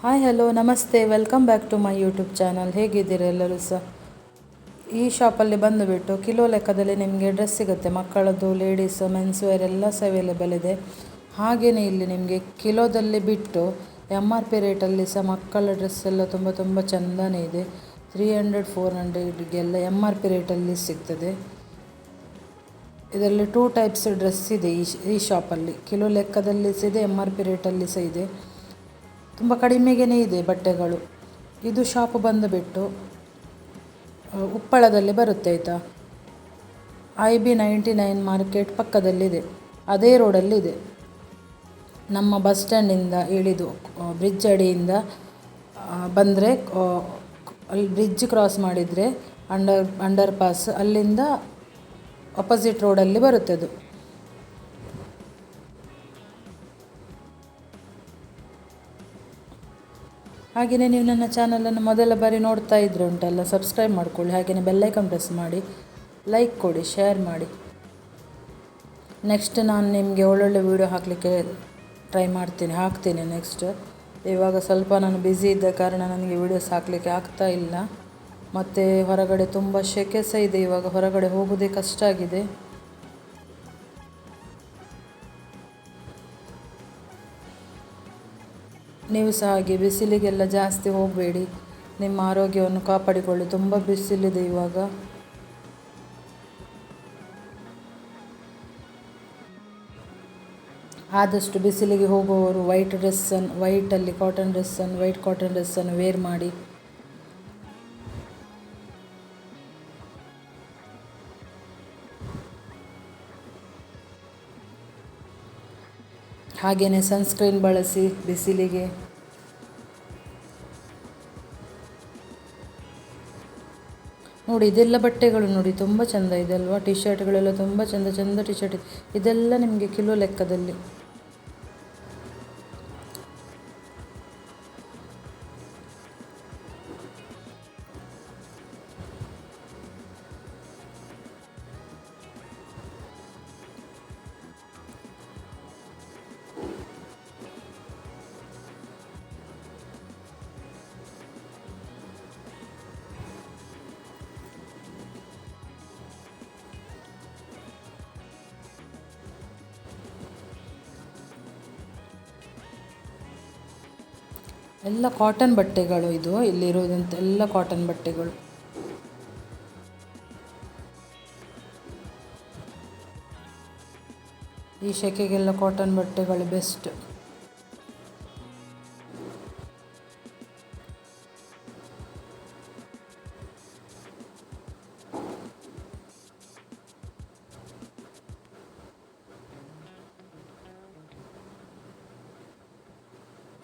Hi hello ನಮಸ್ತೆ, welcome back to my YouTube channel. ಹೇಗಿದ್ದೀರಾ ಎಲ್ಲರೂ ಸಹ? ಈ ಶಾಪಲ್ಲಿ ಬಂದುಬಿಟ್ಟು ಕಿಲೋ ಲೆಕ್ಕದಲ್ಲಿ ನಿಮಗೆ ಡ್ರೆಸ್ ಸಿಗುತ್ತೆ. ಮಕ್ಕಳದ್ದು, ಲೇಡೀಸ್, ಮೆನ್ಸ್ ವೇರ್ ಎಲ್ಲ ಸಹ ಅವೈಲೇಬಲ್ ಇದೆ. ಹಾಗೆಯೇ ಇಲ್ಲಿ ನಿಮಗೆ ಕಿಲೋದಲ್ಲಿ ಬಿಟ್ಟು MRP ರೇಟಲ್ಲಿ ಸಹ ಮಕ್ಕಳ ಡ್ರೆಸ್ ಎಲ್ಲ ತುಂಬ ಚೆಂದನೇ ಇದೆ. 300-400ಗೆಲ್ಲ MRP ರೇಟಲ್ಲಿ ಸಿಗ್ತದೆ. ಇದರಲ್ಲಿ 2 ಟೈಪ್ಸ್ ಡ್ರೆಸ್ ಇದೆ ಈ ಶಾಪಲ್ಲಿ. ಕಿಲೋ ಲೆಕ್ಕದಲ್ಲಿ ಸಹ ಇದೆ, MRP ರೇಟಲ್ಲಿ ಸಹ ಇದೆ. ತುಂಬ ಕಡಿಮೆಗೇ ಇದೆ ಬಟ್ಟೆಗಳು. ಇದು ಶಾಪ್ ಬಂದುಬಿಟ್ಟು ಉಪ್ಪಳದಲ್ಲಿ ಬರುತ್ತೆ ಆಯಿತಾ. IB99 ಮಾರ್ಕೆಟ್ ಪಕ್ಕದಲ್ಲಿದೆ, ಅದೇ ರೋಡಲ್ಲಿದೆ. ನಮ್ಮ ಬಸ್ ಸ್ಟ್ಯಾಂಡಿಂದ ಇಳಿದು ಬ್ರಿಡ್ಜ್ ಅಡಿಯಿಂದ ಬಂದರೆ, ಅಲ್ಲಿ ಬ್ರಿಡ್ಜ್ ಕ್ರಾಸ್ ಮಾಡಿದರೆ ಅಂಡರ್ ಪಾಸ್, ಅಲ್ಲಿಂದ ಅಪೋಸಿಟ್ ರೋಡಲ್ಲಿ ಬರುತ್ತೆ ಅದು. ಹಾಗೆಯೇ ನೀವು ನನ್ನ ಚಾನಲನ್ನು ಮೊದಲ ಬಾರಿ ನೋಡ್ತಾ ಇದ್ರೆ ಉಂಟಲ್ಲ, ಸಬ್ಸ್ಕ್ರೈಬ್ ಮಾಡ್ಕೊಳ್ಳಿ. ಹಾಗೆಯೇ ಬೆಲ್ಲೈಕನ್ ಪ್ರೆಸ್ ಮಾಡಿ, ಲೈಕ್ ಕೊಡಿ, ಶೇರ್ ಮಾಡಿ. ನೆಕ್ಸ್ಟ್ ನಾನು ನಿಮಗೆ ಒಳ್ಳೊಳ್ಳೆ ವೀಡಿಯೋ ಹಾಕಲಿಕ್ಕೆ ಹಾಕ್ತೀನಿ ನೆಕ್ಸ್ಟ್. ಇವಾಗ ಸ್ವಲ್ಪ ನಾನು ಬ್ಯುಸಿ ಇದ್ದ ಕಾರಣ ನನಗೆ ವೀಡಿಯೋಸ್ ಹಾಕಲಿಕ್ಕೆ ಆಗ್ತಾ ಇಲ್ಲ. ಮತ್ತು ಹೊರಗಡೆ ತುಂಬ ಸೆಕೆ ಸಹ ಇದೆ, ಇವಾಗ ಹೊರಗಡೆ ಹೋಗೋದೇ ಕಷ್ಟ ಆಗಿದೆ. ನೀವು ಸಹ ಹಾಗೆ ಬಿಸಿಲಿಗೆಲ್ಲ ಜಾಸ್ತಿ ಹೋಗಬೇಡಿ, ನಿಮ್ಮ ಆರೋಗ್ಯವನ್ನು ಕಾಪಾಡಿಕೊಳ್ಳಿ. ತುಂಬ ಬಿಸಿಲಿದೆ ಇವಾಗ. ಆದಷ್ಟು ಬಿಸಿಲಿಗೆ ಹೋಗುವವರು ವೈಟ್ ಕಾಟನ್ ಡ್ರೆಸ್ಸನ್ನು ವೇರ್ ಮಾಡಿ. ಹಾಗೆಯೇ ಸನ್ಸ್ಕ್ರೀನ್ ಬಳಸಿ ಬಿಸಿಲಿಗೆ. ನೋಡಿ ಇದೆಲ್ಲ ಬಟ್ಟೆಗಳು ನೋಡಿ ತುಂಬ ಚೆಂದ ಇದೆ ಅಲ್ವಾ. ಟಿ ಶರ್ಟ್ಗಳೆಲ್ಲ ತುಂಬ ಚೆಂದ ಟಿ ಶರ್ಟ್. ಇದೆಲ್ಲ ನಿಮಗೆ ಕಿಲೋ ಲೆಕ್ಕದಲ್ಲಿ. ಎಲ್ಲ ಕಾಟನ್ ಬಟ್ಟೆಗಳು ಇಲ್ಲಿರೋದಂತ ಎಲ್ಲ ಕಾಟನ್ ಬಟ್ಟೆಗಳು. ಈ ಸೆಕೆಗೆಲ್ಲ ಕಾಟನ್ ಬಟ್ಟೆಗಳು ಬೆಸ್ಟ್.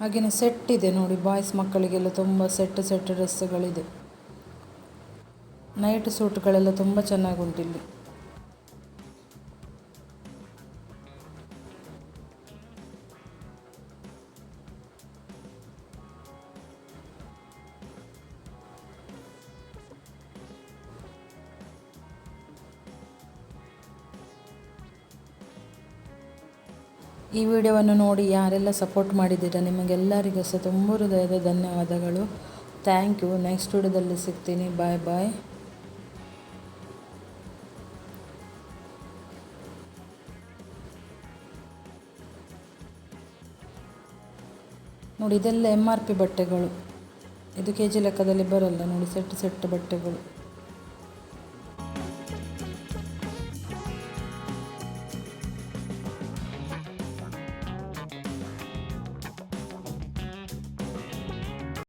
ಹಾಗೆಯೇ ಸೆಟ್ ಇದೆ ನೋಡಿ, ಬಾಯ್ಸ್ ಮಕ್ಕಳಿಗೆಲ್ಲ ತುಂಬ ಸೆಟ್ ಡ್ರೆಸ್ಸುಗಳಿದೆ. ನೈಟ್ ಸೂಟ್ಗಳೆಲ್ಲ ತುಂಬ ಚೆನ್ನಾಗುಂಟಿಲ್ಲಿ. ಈ ವಿಡಿಯೋವನ್ನು ನೋಡಿ ಯಾರೆಲ್ಲ ಸಪೋರ್ಟ್ ಮಾಡಿದ್ದೀರಾ ನಿಮಗೆಲ್ಲರಿಗೂ ಸಹ ತುಂಬ ಹೃದಯದ ಧನ್ಯವಾದಗಳು. Thank you. ನೆಕ್ಸ್ಟ್ ವಿಡಿಯೋದಲ್ಲಿ ಸಿಗ್ತೀನಿ. ಬಾಯ್. ನೋಡಿ ಇದೆಲ್ಲ MRP ಬಟ್ಟೆಗಳು. ಇದು KG ಲೆಕ್ಕದಲ್ಲಿ ಬರಲ್ಲ ನೋಡಿ, ಸೆಟ್ ಬಟ್ಟೆಗಳು.